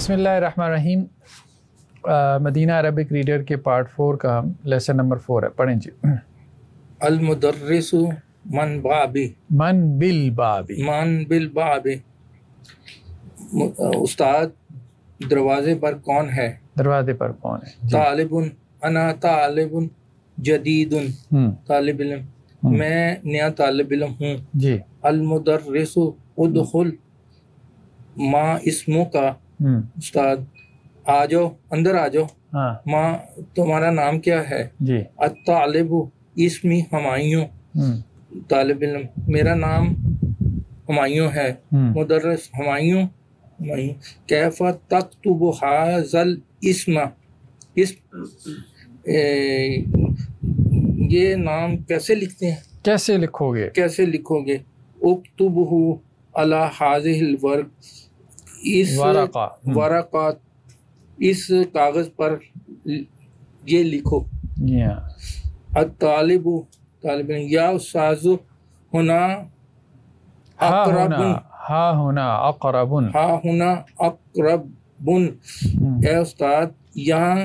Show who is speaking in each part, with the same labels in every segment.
Speaker 1: بسم اللہ الرحمن الرحیم. مدینہ عربک ریڈر کے پارٹ 4 کا لیسن نمبر 4 ہے. پڑھیں جی.
Speaker 2: المدرس من بابی
Speaker 1: من بالبابی.
Speaker 2: من بالبابی. استاد دروازے پر کون ہے؟
Speaker 1: دروازے پر کون ہے؟ جی.
Speaker 2: طالب انا طالب جدید. طالب علم، میں نیا طالب علم ہوں.
Speaker 1: جی.
Speaker 2: المدرس ادخل ما اسمو کا. استاد آ جاؤ، اندر آ جاؤ.
Speaker 1: ہاں.
Speaker 2: ماں تمہارا نام کیا ہے؟
Speaker 1: جی.
Speaker 2: الطالب اسمی ہمایوں. طالب علم، میرا نام ہمایوں ہے. مدرس ہمایوں. کیف تکتب ھذا الاسم. یہ نام کیسے لکھتے ہیں؟
Speaker 1: کیسے لکھو گے؟
Speaker 2: کیسے لکھو گے؟ اکتبہ علی ھذہ الورق. اس ورقات، اس کاغذ پر یہ لکھو. الطالب، طالب علم، یا استاذ ہونا اقرب.
Speaker 1: ہاں ہونا اقرب.
Speaker 2: ہاں ہونا اقرب. اے استاد، یہاں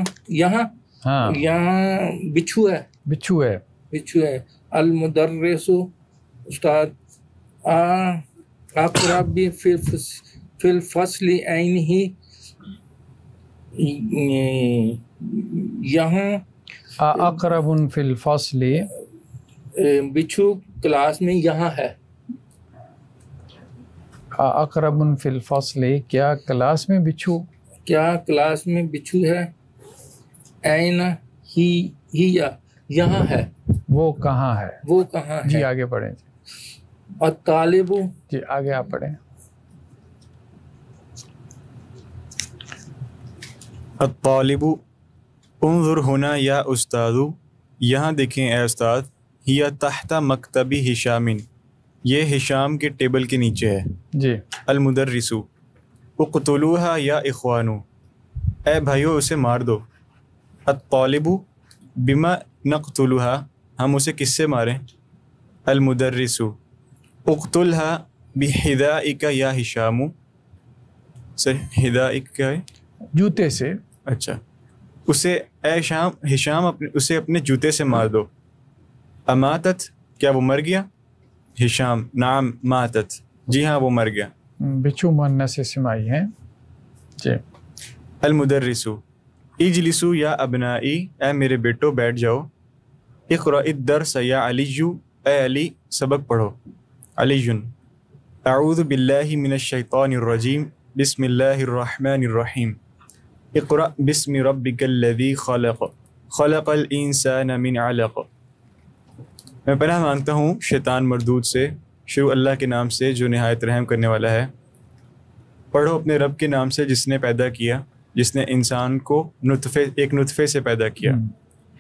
Speaker 2: بچھو ہے.
Speaker 1: بچھو ہے.
Speaker 2: بچھو ہے. المدرس، استاد اقرب فی الفصل عین ہی. یہاں
Speaker 1: اقرب فی الفصل.
Speaker 2: بچھو کلاس میں یہاں ہے.
Speaker 1: اقرب فی الفصل، کیا کلاس میں بچھو؟
Speaker 2: کیا کلاس میں بچھو ہے. عین ہی یہاں ہے.
Speaker 1: وہ کہاں ہے؟
Speaker 2: وہ کہاں ہے.
Speaker 1: جی آگے پڑھیں.
Speaker 2: الطالب.
Speaker 1: جی آگے آپ پڑھیں.
Speaker 3: الطالب انظر ہونا یا استاد، یہاں دیکھیں اے استاد. ہی تحت مکتب ہشام، یہ ہشام کے ٹیبل کے نیچے ہے.
Speaker 1: جی.
Speaker 3: المدرس اقتلوها یا اخوانو، اے بھائیو اسے مار دو. الطالب بما نقتلها، ہم اسے کس سے ماریں؟ المدرس اقتلها بحذائک یا ہشام. سر حذائک کیا ہے؟
Speaker 1: جوتے سے.
Speaker 3: اچھا، اسے اے ہشام اسے اپنے جوتے سے مار دو. اماتت، کیا وہ مر گیا؟ ہشام نعم ماتت، جی ہاں وہ مر گیا.
Speaker 1: بچھو مؤنث اسمائی ہے. جی.
Speaker 3: المدرس اجلسوا یا ابنائی، اے میرے بیٹو بیٹھ جاؤ. اقرأ الدرس یا علی، اے علی سبق پڑھو. علی. اعوذ باللہ من الشیطان الرجیم، بسم اللہ الرحمن الرحیم. اقرأ بسم ربک الذی خلق، خلق الانسان من علق. میں پناہ مانگتا ہوں شیطان مردود سے، شروع اللہ کے نام سے جو نہایت رحم کرنے والا ہے. پڑھو اپنے رب کے نام سے جس نے پیدا کیا، جس نے انسان کو ایک نطفے سے پیدا کیا.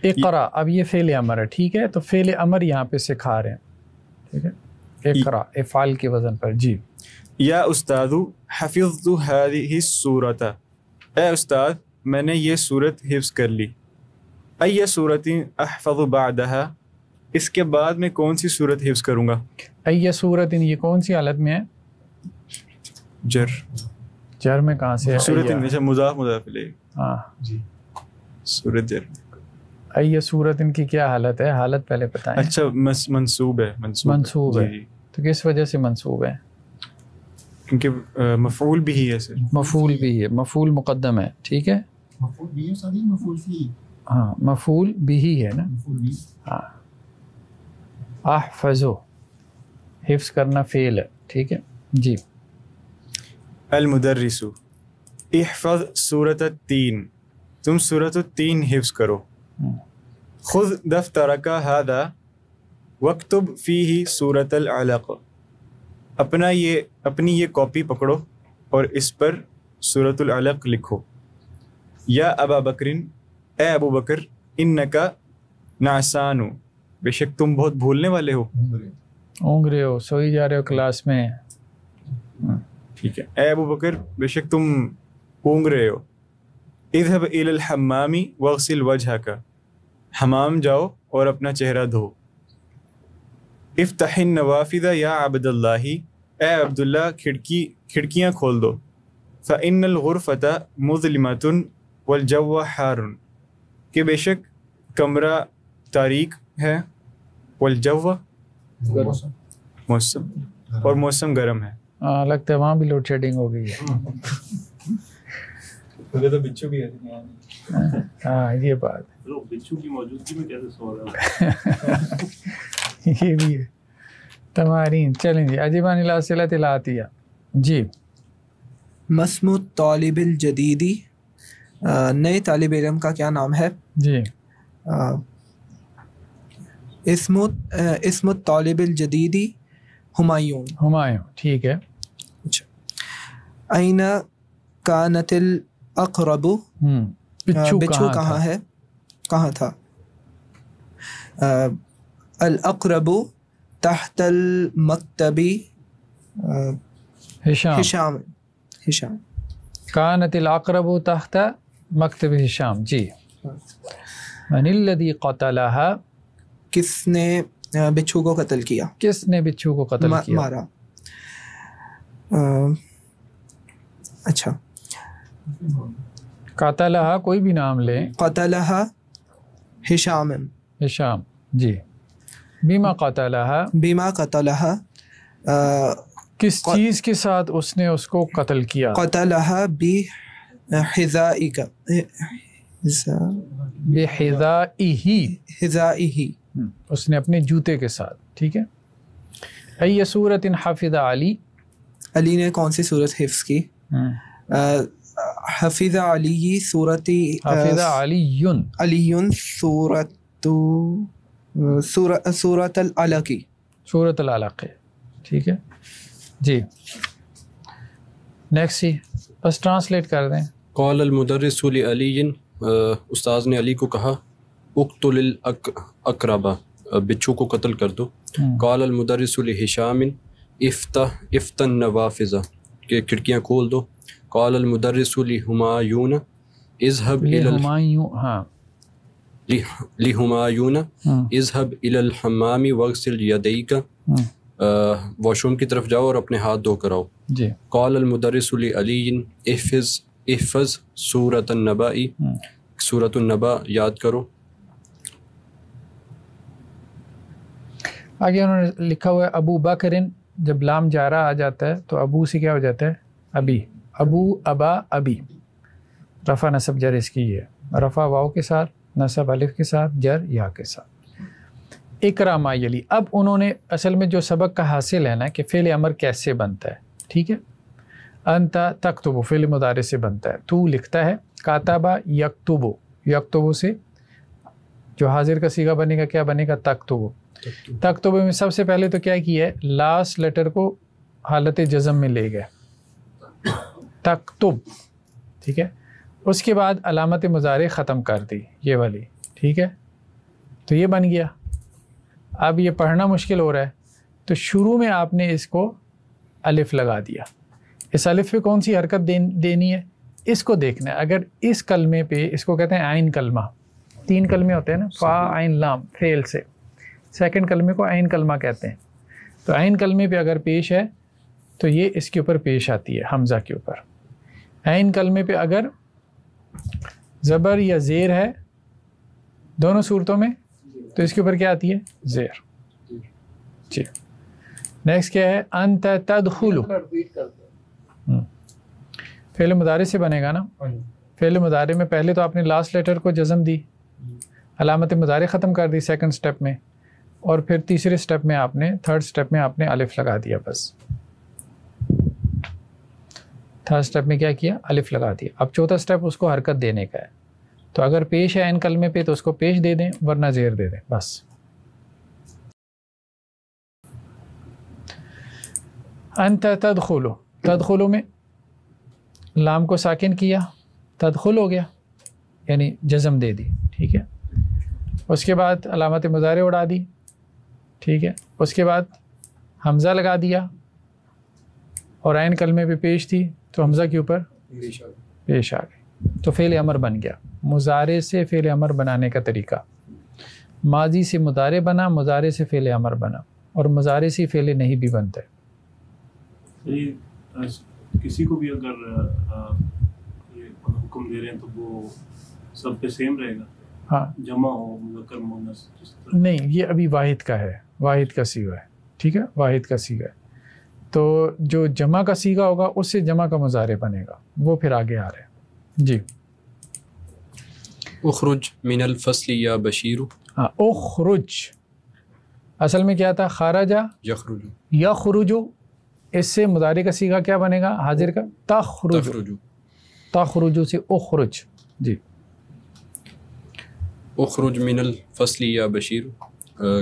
Speaker 1: اقرا، اب یہ فعل امر ہے، ٹھیک ہے، تو فعل امر یہاں پہ سکھا رہے ہیں. ٹھیک ہے. اقرا افعال کے وزن پر. جی.
Speaker 3: یا استاد حفظت هذه السورۃ، اے استاد میں نے یہ سورت حفظ کر لی. ای سورت احفظ بعدها، اس کے بعد میں کون سی سورت حفظ کروں گا؟
Speaker 1: ای سورت، یہ کون سی حالت میں ہے؟ جر میں کہاں سے ہے؟
Speaker 3: سورت مضاف الیہ.
Speaker 1: ہاں
Speaker 3: جی سورت جر.
Speaker 1: ای سورت ان کی کیا حالت ہے؟ حالت پہلے بتائیں.
Speaker 3: اچھا منصوب ہے.
Speaker 1: منصوب ہے. تو کس وجہ سے منصوب ہے؟
Speaker 3: کیونکہ مفعول بھی ہی ہے سر.
Speaker 1: مفعول بھی ہے، مفعول مقدم ہے. ٹھیک ہے.
Speaker 4: مفعول بھی ہے سادی، مفعول فی.
Speaker 1: ہاں مفعول بھی ہی ہے نا. ہاں. احفظو حفظ کرنا فعل ہے. ٹھیک ہے. جی.
Speaker 3: المدرس احفظ سورۃ التین، تم سورۃ التین حفظ کرو. خذ دفترک ھذا واکتب فیہ سورۃ العلق، اپنی یہ کاپی پکڑو اور اس پر سورۃ العلق لکھو. یا ابا بکر، اے ابو بکر، انک نعسان، بے شک تم بہت بھولنے والے ہو.
Speaker 1: اونگ رہے ہو، سوئی جا رہے ہو کلاس میں.
Speaker 3: ٹھیک ہے. اے ابو بکر بے شک تم اونگ رہے ہو. اذهب الى الحمام واغسل وجهك، حمام جاؤ اور اپنا چہرہ دھو. افتح النوافذ یا عبد اللہ، اے عبداللہ کھڑکیاں کھول دو. فإن الغرفة مظلمة والجو حار کہ بے شک کمرہ تاریک ہے، والجو موسم اور موسم گرم ہے.
Speaker 1: لگتا ہے وہاں بھی لوڈ شیڈنگ ہو گئی ہے.
Speaker 3: تو بچوں بھی ہے.
Speaker 1: ہاں یہ بات
Speaker 5: بچوں کی موجودگی میں کیسے سو رہا ہے؟
Speaker 1: یہ بھی ہے. تمارین. چلیں جی. عجیبان الاسئلۃ الآتیہ. جی.
Speaker 2: مسم الطالب الجدیدی، نئے طالب علم کا کیا نام ہے؟
Speaker 1: جی.
Speaker 2: اسم الطالب الجدیدی ہمایون.
Speaker 1: ہمایوں. ٹھیک ہے.
Speaker 2: اچھا. این کانت الاقرب، بچھو کہاں ہے، کہاں تھا؟ الاقرب تحت المکتبی
Speaker 1: ہشام.
Speaker 2: ہشام.
Speaker 1: کانت الاقرب تحت مکتب ہشام. جی. من الذی قتلہا،
Speaker 2: کس نے بچھو کو قتل کیا؟
Speaker 1: کس نے بچھو کو قتل کیا؟
Speaker 2: مارا. اچھا.
Speaker 1: قتلہا کوئی بھی نام لیں.
Speaker 2: قتلہا ہشام.
Speaker 1: ہشام. جی. بیما قتلہا،
Speaker 2: بیما قتلہا،
Speaker 1: کس چیز کے ساتھ اس نے اس کو قتل کیا؟
Speaker 2: قتلہا بحذائک،
Speaker 1: بحذائہی،
Speaker 2: حذائہی،
Speaker 1: اس نے اپنے جوتے کے ساتھ. ٹھیک ہے. ای سورۃ حفظ علی،
Speaker 2: علی نے کون سی سورت حفظ کی؟ حفظ علی سورت،
Speaker 1: حفظ علی،
Speaker 2: علی سورت العلق،
Speaker 1: سورۃ العلق. ٹھیک ہے. جی. نیکسٹ ہی بس ٹرانسلیٹ کر دیں.
Speaker 6: قال المدرس لعلی، استاذ نے علی کو کہا، اقتل الاقربہ، بچھو کو قتل کر دو. قال المدرس لہشام، افتح النوافذ، کہ کھڑکیاں کھول دو. قال المدرس لہمایون، اذهب لہمایون اذهب الى الحمام واغسل یدیک، واش روم کی طرف جاؤ اور اپنے ہاتھ دھو کر آؤ.
Speaker 1: جی.
Speaker 6: قال المدرس لعلی، احفظ سورۃ النبأ، سورۃ النبأ یاد کرو.
Speaker 1: آگے انہوں نے لکھا ہوا ہے ابو بکرن، جب لام جارہ آ جاتا ہے تو ابو سے کیا ہو جاتا ہے؟ ابی. ابو، ابا، ابی. رفع نصب جر اس کی ہے. رفع واو کے ساتھ، نصب الف کے ساتھ، جر یا کے ساتھ. اقرا ما یلی. اب انہوں نے اصل میں جو سبق کا حاصل ہے نا کہ فعل امر کیسے بنتا ہے. ٹھیک ہے. انت تکتب فعل مضارع سے بنتا ہے. تو لکھتا ہے. کاتبہ یکتبو، یکتبو سے جو حاضر کا صیغہ بنے گا کیا بنے گا؟ تکتبو. تکتبو میں سب سے پہلے تو کیا کیا ہے؟ لاسٹ لیٹر کو حالت جزم میں لے گئے. تکتب. ٹھیک ہے. اس کے بعد علامت مضارع ختم کر دی یہ والی. ٹھیک ہے. تو یہ بن گیا. اب یہ پڑھنا مشکل ہو رہا ہے تو شروع میں آپ نے اس کو الف لگا دیا. اس الف پہ کون سی حرکت دینی ہے اس کو دیکھنا ہے. اگر اس کلمے پہ، اس کو کہتے ہیں عین کلمہ، 3 کلمے ہوتے ہیں نا، فا عین لام، فعل سے. سیکنڈ کلمے کو عین کلمہ کہتے ہیں. تو عین کلمے پہ اگر پیش ہے تو یہ اس کے اوپر پیش آتی ہے، حمزہ کے اوپر. عین کلمے پہ اگر زبر یا زیر ہے دونوں صورتوں میں تو اس کے اوپر کیا آتی ہے؟ زیر. جی. نیکسٹ کیا ہے؟ انت تدخل، فعل مضارع سے بنے گا نا. فعل مضارع میں پہلے تو آپ نے لاسٹ لیٹر کو جزم دی، علامت مضارع ختم کر دی سیکنڈ سٹیپ میں، اور پھر تیسرے سٹیپ میں آپ نے، تھرڈ سٹیپ میں آپ نے الف لگا دیا. بس تھرڈ سٹیپ میں کیا کیا؟ الف لگا دیا. اب چوتھا سٹیپ اس کو حرکت دینے کا ہے. تو اگر پیش ہے عین کلمے پہ تو اس کو پیش دے دیں، ورنہ زیر دے دیں. بس. انت تدخلو، تدخلو میں لام کو ساکن کیا، تدخل ہو گیا، یعنی جزم دے دی. ٹھیک ہے. اس کے بعد علامت مضارع اڑا دی. ٹھیک ہے. اس کے بعد حمزہ لگا دیا اور عین کلمے پہ پیش تھی تو حمزہ کے اوپر پیش آ گئی تو فعل امر بن گیا. مضارع سے فعل امر بنانے کا طریقہ، ماضی سے مضارع بنا، مضارع سے فعل امر بنا، اور مضارع سے فعل نہیں بھی بنتا ہے.
Speaker 5: کسی کو بھی اگر یہ حکم دے رہے ہیں تو وہ سب پہ سیم رہے گا؟
Speaker 1: ہاں
Speaker 5: جمع ہو مذکر مؤنث جس طرح؟
Speaker 1: نہیں، یہ ابھی واحد کا ہے، واحد کا صیغہ ہے، ٹھیک ہے، واحد کا صیغہ ہے. تو جو جمع کا صیغہ ہوگا اس سے جمع کا مضارع بنے گا، وہ پھر آگے آ رہے ہیں. جی
Speaker 6: اخرج من الفصل یا بشیر.
Speaker 1: ہاں، اخرج اصل میں کیا تھا؟ خارجہ
Speaker 6: یخرج.
Speaker 1: یخرجو، اس سے مضارع کا صیغہ کیا بنے گا حاضر کا؟ تخرج.
Speaker 6: تخرج.
Speaker 1: تخرجو سے اخرج. جی
Speaker 6: اخرج من الفصل یا بشیر،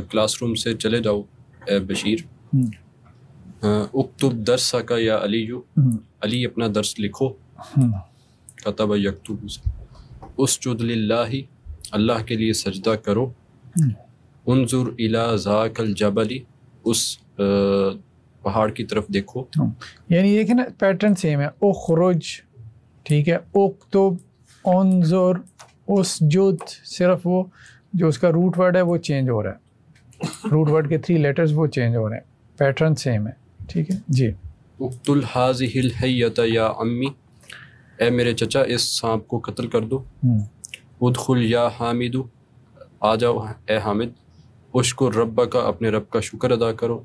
Speaker 6: کلاس روم سے چلے جاؤ اے بشیر. اکتب درس کا یا علی، علی اپنا درس لکھو. کتب یکتب. اسجد للہ، اللہ کے لیے سجدہ کرو. انظر الی ذاک الجبل، اس پہاڑ کی طرف دیکھو.
Speaker 1: یعنی دیکھیں نا پیٹرن سیم ہے. اخرج، ٹھیک ہے، اکتب، انظر، اسجد، صرف وہ جو اس کا روٹ ورڈ ہے وہ چینج ہو رہا ہے، روٹ ورڈ کے 3 لیٹرز وہ چینج ہو رہے ہیں، پیٹرن سیم ہے. ٹھیک ہے جی.
Speaker 6: اقتل هذه الحیۃ یا عمی، اے میرے چچا اس سانپ کو قتل کر دو. ادخل یا حامد، آ جاؤ اے حامد. اشکر رب کا، اپنے رب کا شکر ادا کرو.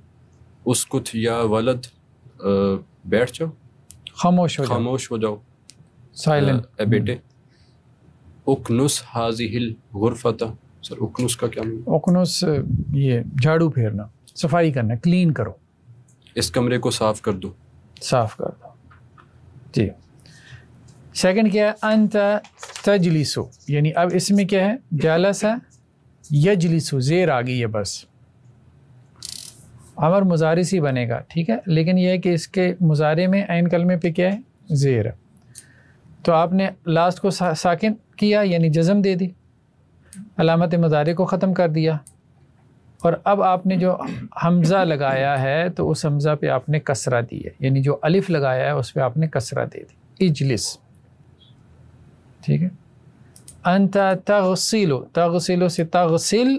Speaker 6: اسکت یا ولد، بیٹھ جاؤ،
Speaker 1: خاموش ہو جاؤ،
Speaker 6: خاموش ہو جاؤ،
Speaker 1: سائلنٹ.
Speaker 6: اے بیٹے. اکنس هذه الغرفۃ، سر اکنس کا کیا معنی؟
Speaker 1: اکنس یہ جھاڑو پھیرنا، صفائی کرنا، کلین کرو،
Speaker 6: اس کمرے کو صاف کر دو.
Speaker 1: صاف کر دو. جی سیکنڈ کیا ہے؟ انت تجلسو، یعنی اب اس میں کیا ہے؟ جالس ہے، یجلسو، زیر آ گئی ہے، بس امر مضارع سی بنے گا. ٹھیک ہے، لیکن یہ ہے کہ اس کے مضارع میں عین کلمے پہ کیا ہے؟ زیر ہے. تو آپ نے لاسٹ کو ساکن کیا یعنی جزم دے دی، علامت مضارع کو ختم کر دیا، اور اب آپ نے جو حمزہ لگایا ہے تو اس حمزہ پہ آپ نے کسرہ دی ہے، یعنی جو الف لگایا ہے اس پہ آپ نے کسرہ دے دی. اجلس. ٹھیک ہے. انت تغسل، تغسل سے تغسل،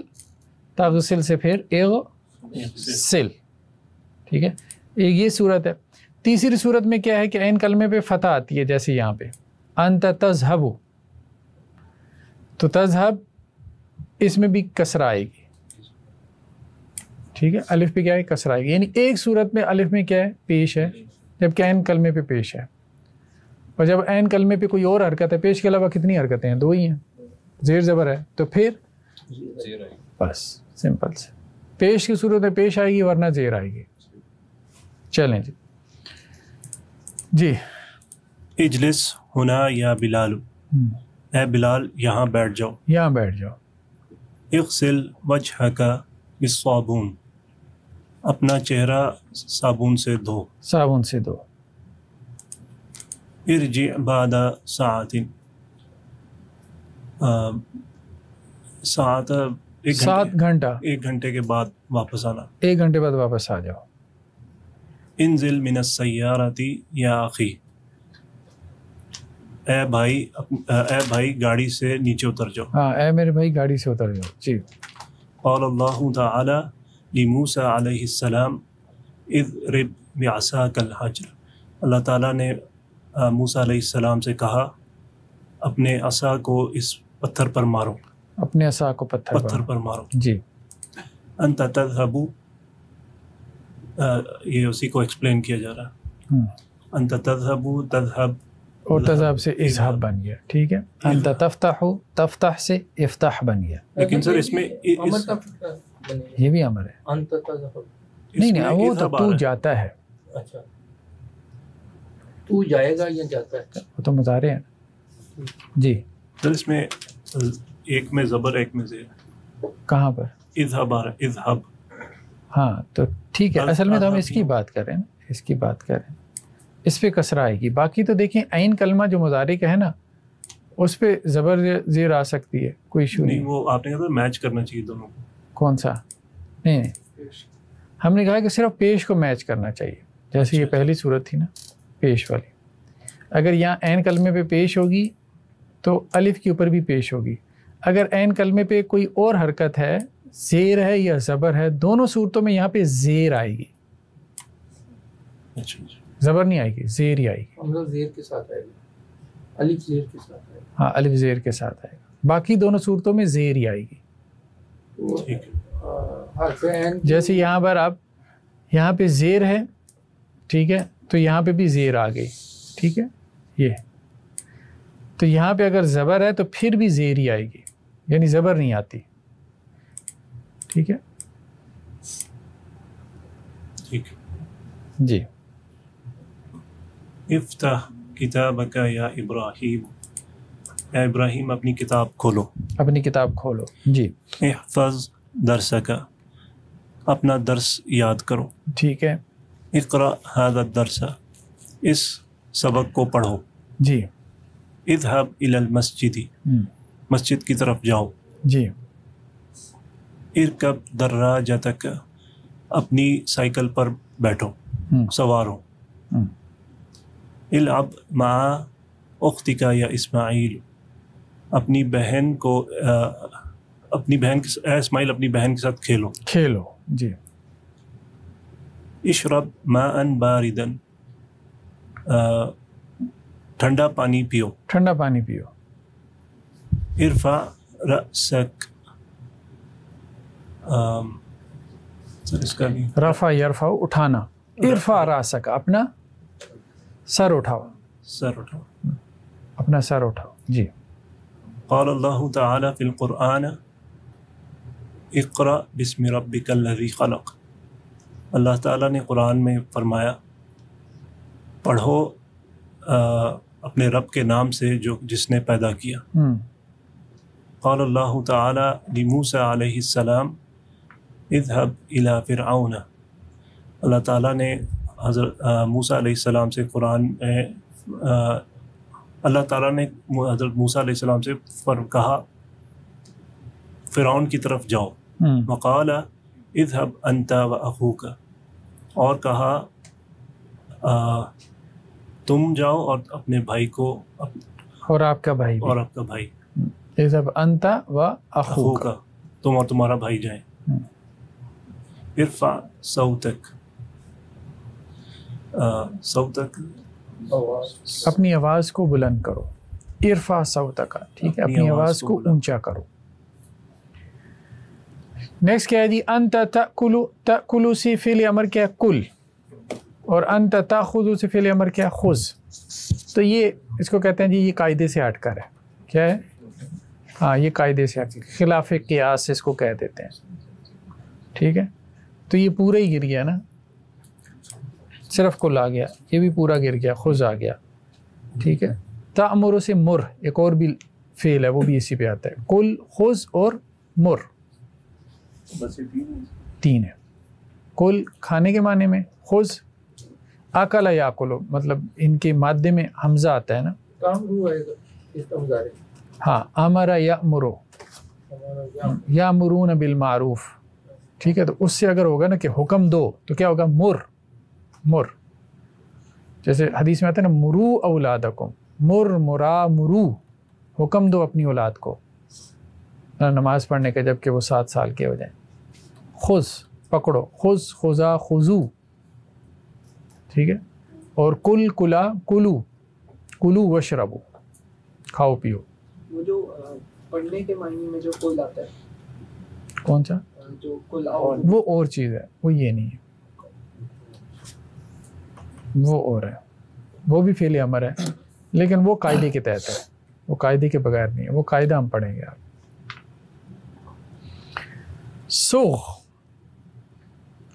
Speaker 1: تغسل سے پھر اغسل. ٹھیک ہے، ایک یہ صورت ہے. تیسری صورت میں کیا ہے کہ عین کلمے پہ فتح آتی ہے، جیسے یہاں پہ انت تذهب، تو تذهب اس میں بھی کسرہ آئے گی. ٹھیک ہے، الف پہ کیا ہے؟ کسرہ آئے گی. یعنی ایک صورت میں الف میں کیا ہے؟ پیش ہے، جبکہ عین کلمے پہ پیش ہے. اور جب عین کلمے پہ کوئی اور حرکت ہے، پیش کے علاوہ کتنی حرکتیں ہیں؟ 2 ہی ہیں. زیر زبر ہے تو پھر بس سمپل سے پیش کی صورت میں پیش آئے گی، ورنہ زیر آئے گی. چلیں جی. جی
Speaker 5: اجلس ہونا یا بلال، اے بلال یہاں بیٹھ جاؤ.
Speaker 1: یہاں بیٹھ جاؤ.
Speaker 5: اغسل وجہک بالصابون، اپنا چہرہ صابن سے دھو.
Speaker 1: صابن سے دھو.
Speaker 5: ارجع بعد ساعت، ساعت
Speaker 1: 7 گھنٹہ،
Speaker 5: 1 گھنٹے کے بعد واپس آنا.
Speaker 1: 1 گھنٹے بعد واپس آ جاؤ.
Speaker 5: انزل من السیارۃ یا اخی، اے بھائی گاڑی سے نیچے اتر جاؤ.
Speaker 1: ہاں اے میرے بھائی گاڑی سے اتر جاؤ. جی.
Speaker 5: قال اللہ تعالی لموسیٰ علیہ السلام اضرب بعصاک الحجر، اللہ تعالیٰ نے موسیٰ علیہ السلام سے کہا اپنے عصا کو اس پتھر پر مارو.
Speaker 1: اپنے عصا کو پتھر
Speaker 5: پر مارو.
Speaker 1: جی.
Speaker 5: انت تذهب، یہ اسی کو ایکسپلین کیا جا رہا ہے. انت تذهب،
Speaker 1: اور تذہب سے اذهب بن گیا. ٹھیک ہے. انت تفتح، تفتح سے افتح بن گیا.
Speaker 5: لیکن سر اس میں
Speaker 1: یہ بھی امر ہے.
Speaker 2: انت تذهب،
Speaker 1: نہیں وہ تو جاتا ہے.
Speaker 2: اچھا تو جائے گا یا جاتا ہے؟
Speaker 1: وہ تو مضارع ہے. جی.
Speaker 5: سر اس میں ایک میں زبر ایک میں زیر.
Speaker 1: کہاں پر؟
Speaker 5: اذهب آ رہا ہے، اذهب.
Speaker 1: ہاں تو ٹھیک ہے، اصل میں تو ہم اس کی بات کر رہے ہیں، اس کی بات کر رہے ہیں. اس پہ کسرہ آئے گی. باقی تو دیکھیں عین کلمہ جو مضارع کا ہے نا اس پہ زبر زیر آ سکتی ہے، کوئی ایشو نہیں.
Speaker 5: وہ آپ نے کہا تھا میچ کرنا چاہیے دونوں کو.
Speaker 1: کون سا؟ نہیں ہم نے کہا کہ صرف پیش کو میچ کرنا چاہیے، جیسے یہ پہلی صورت تھی نا پیش والی. اگر یہاں عین کلمے پہ پیش ہوگی تو الف کے اوپر بھی پیش ہوگی. اگر عین کلمے پہ کوئی اور حرکت ہے، زیر ہے یا زبر ہے، دونوں صورتوں میں یہاں پہ زیر آئے گی.
Speaker 5: اچھا
Speaker 1: زبر نہیں آئے گی، زیر ہی آئے گی.
Speaker 2: حمزہ زیر کے ساتھ آئے گا، الف زیر کے ساتھ آئے گا.
Speaker 1: ہاں الف زیر کے ساتھ آئے گا. باقی دونوں صورتوں میں زیر ہی آئے گی.
Speaker 5: ٹھیک ہے.
Speaker 2: حرف عین
Speaker 1: جیسے یہاں پر اب یہاں پہ زیر ہے، ٹھیک ہے، تو یہاں پہ بھی زیر آ گئی. ٹھیک ہے، یہ تو یہاں پہ اگر زبر ہے تو پھر بھی زیر ہی آئے گی، یعنی زبر نہیں آتی. ٹھیک ہے
Speaker 5: ٹھیک ہے.
Speaker 1: جی.
Speaker 5: افتح کتابک یا ابراہیم، یا ابراہیم اپنی کتاب کھولو.
Speaker 1: اپنی کتاب کھولو. جی.
Speaker 5: احفظ درسک، اپنا درس یاد کرو.
Speaker 1: ٹھیک ہے.
Speaker 5: اقرأ هذا الدرس، اس سبق کو پڑھو.
Speaker 1: جی.
Speaker 5: اذهب الى المسجد، مسجد کی طرف جاؤ.
Speaker 1: جی.
Speaker 5: ارکب دراجتک، اپنی سائیکل پر بیٹھو، سوار ہو. العب مع اختک یا اسماعیل، اپنی بہن کو اپنی بہن اے اسماعیل اپنی بہن کے ساتھ کھیلو.
Speaker 1: کھیلو. جی.
Speaker 5: اشرب ماء باردا، ٹھنڈا پانی پیو.
Speaker 1: ٹھنڈا پانی پیو.
Speaker 5: ارفع رأسک، اس کا بھی
Speaker 1: رفع یرفع اٹھانا. ارفع راسک، اپنا سر اٹھاؤ.
Speaker 5: سر اٹھاؤ.
Speaker 1: اپنا سر اٹھاؤ. جی.
Speaker 5: قال اللہ تعالی فی القرآن اقرأ بسم ربک الذی خلق، اللہ تعالیٰ نے قرآن میں فرمایا پڑھو اپنے رب کے نام سے جو جس نے پیدا کیا. قال اللہ تعالی لموسیٰ علیہ السلام اذهب الى فرعون، اللہ تعالیٰ نے حضرت موسیٰ علیہ السلام سے قرآن میں اللہ تعالیٰ نے حضرت موسیٰ علیہ السلام سے کہا فرعون کی طرف جاؤ. وقال اذهب انت واخوک، اور کہا تم جاؤ اور اپنے بھائی کو
Speaker 1: اور آپ کا بھائی بھی.
Speaker 5: اور آپ کا بھائی.
Speaker 1: اذهب انت واخوک،
Speaker 5: تم اور تمہارا بھائی جائیں. ارفع صوتک، صوتک
Speaker 1: اپنی آواز کو بلند کرو. ارفع صوتک، ٹھیک ہے، اپنی آواز کو اونچا کرو. نیکسٹ کیا ہے جی؟ انت تأکلو، تأکلو سے فعل امر کیا ہے؟ کل. اور انت تاخذ سے فعل امر کیا ہے؟ خذ. تو یہ اس کو کہتے ہیں جی یہ قاعدے سے ہٹ کر ہے. کیا ہے؟ ہاں یہ قاعدے سے ہٹ، خلاف قیاس اس کو کہہ دیتے ہیں. ٹھیک ہے، تو یہ پورا ہی گر گیا نا، صرف کل آ گیا، یہ بھی پورا گر گیا، خذ آ گیا. ٹھیک ہے. تأمر سے مر، ایک اور بھی فعل ہے وہ بھی اسی پہ آتا ہے. کل، خذ اور مر، تین ہے. کل کھانے کے معنی میں، خذ اکل یاکلو، مطلب ان کے مادے میں حمزہ آتا ہے نا.
Speaker 2: کام رو آئے گا اس کا مضارع.
Speaker 1: ہاں امر یأمرو، یأمرون بالمعروف. ٹھیک ہے، تو اس سے اگر ہوگا نا کہ حکم دو تو کیا ہوگا؟ مر. مر، جیسے حدیث میں آتا ہے نا مرو اولادکم، مر مرا مرو، حکم دو اپنی اولاد کو نماز پڑھنے کا جب کہ وہ 7 سال کے ہو جائیں. خذ پکڑو، خذ خذا خذو. ٹھیک ہے. اور کل کلا کلو، کلو وشربو، کھاؤ پیو.
Speaker 7: وہ جو پڑھنے کے معنی میں جو کل آتا ہے،
Speaker 1: کون سا؟
Speaker 7: جو کل
Speaker 1: وہ اور چیز ہے، وہ یہ نہیں ہے، وہ اور ہے، وہ بھی فعل امر ہے لیکن وہ قاعدے کے تحت ہے، وہ قاعدے کے بغیر نہیں ہے. وہ قاعدہ ہم پڑھیں گے. آپ سوغ،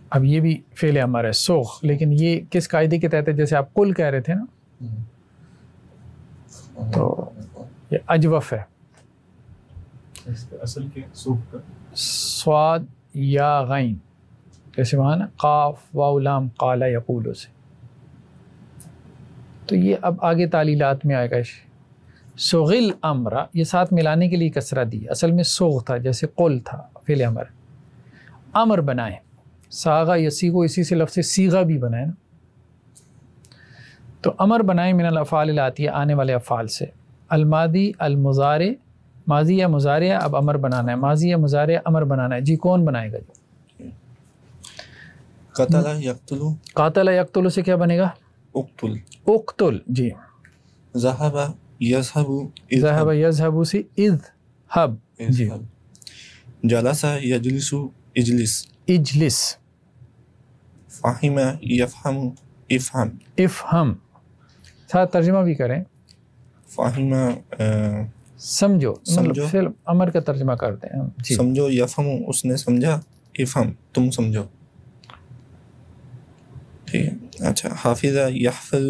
Speaker 1: اب یہ بھی فعل امر ہے سوغ، لیکن یہ کس قاعدے کے تحت ہے؟ جیسے آپ کل کہہ رہے تھے نا، تو یہ اجوف ہے.
Speaker 3: اصل کے سوغ کا
Speaker 1: صاد یا غین، جیسے وہاں نا قاف واو لام قال یقولو سے. تو یہ اب آگے تعلیلات میں آئے گا. سغل امرا، یہ ساتھ ملانے کے لیے کسرہ دی، اصل میں سوغ تھا، جیسے قل تھا فعل امر. امر بنائیں، ساغا یسیغو، اسی سے لفظ سیغا بھی بنائیں نا. تو امر بنائیں من الافعال الاتیہ، آنے والے افعال سے. الماضی المضارع، ماضی یا مضارع اب امر بنانا ہے، ماضی یا مضارع امر بنانا ہے. جی کون بنائے گا؟ جی
Speaker 8: قتل یقتلو،
Speaker 1: قاتل یقتلو سے کیا بنے گا؟
Speaker 8: اقتل.
Speaker 1: اقتل جی.
Speaker 8: ذهب يذهب
Speaker 1: ذهب يذهب سے اذهب جی.
Speaker 8: جلس يجلس اجلس.
Speaker 1: اجلس.
Speaker 8: فهم يفهم افهم.
Speaker 1: افہم ساتھ ترجمہ بھی کریں.
Speaker 8: فهم
Speaker 1: سمجھو مطلب فعل امر کا ترجمہ کرتے ہیں جی.
Speaker 8: سمجھو یفہم اس نے سمجھا. افہم تم سمجھو. ٹھیک ہے. اچھا حافظ یحفظ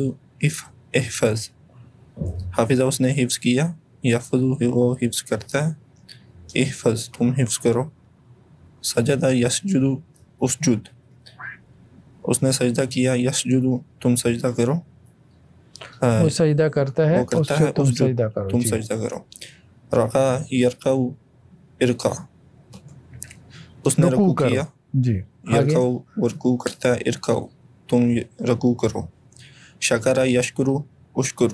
Speaker 8: احفظ. حافظ اس نے حفظ کیا. یحفظ وہ حفظ کرتا ہے. احفظ تم حفظ کرو. سجد یسجد اسجد اس نے سجدہ کیا. یسجد تم سجدہ کرو.
Speaker 1: وہ سجدہ کرتا ہے
Speaker 8: وہ کرتا ہے
Speaker 1: تم سجدہ کرو.
Speaker 8: تم سجدہ کرو. رقع یرقع ارقع اس نے رکوع کیا
Speaker 1: جی.
Speaker 8: یرقع وہ رکوع کرتا ہے. ارقع تم رکوع کرو. شکر یشکر اشکر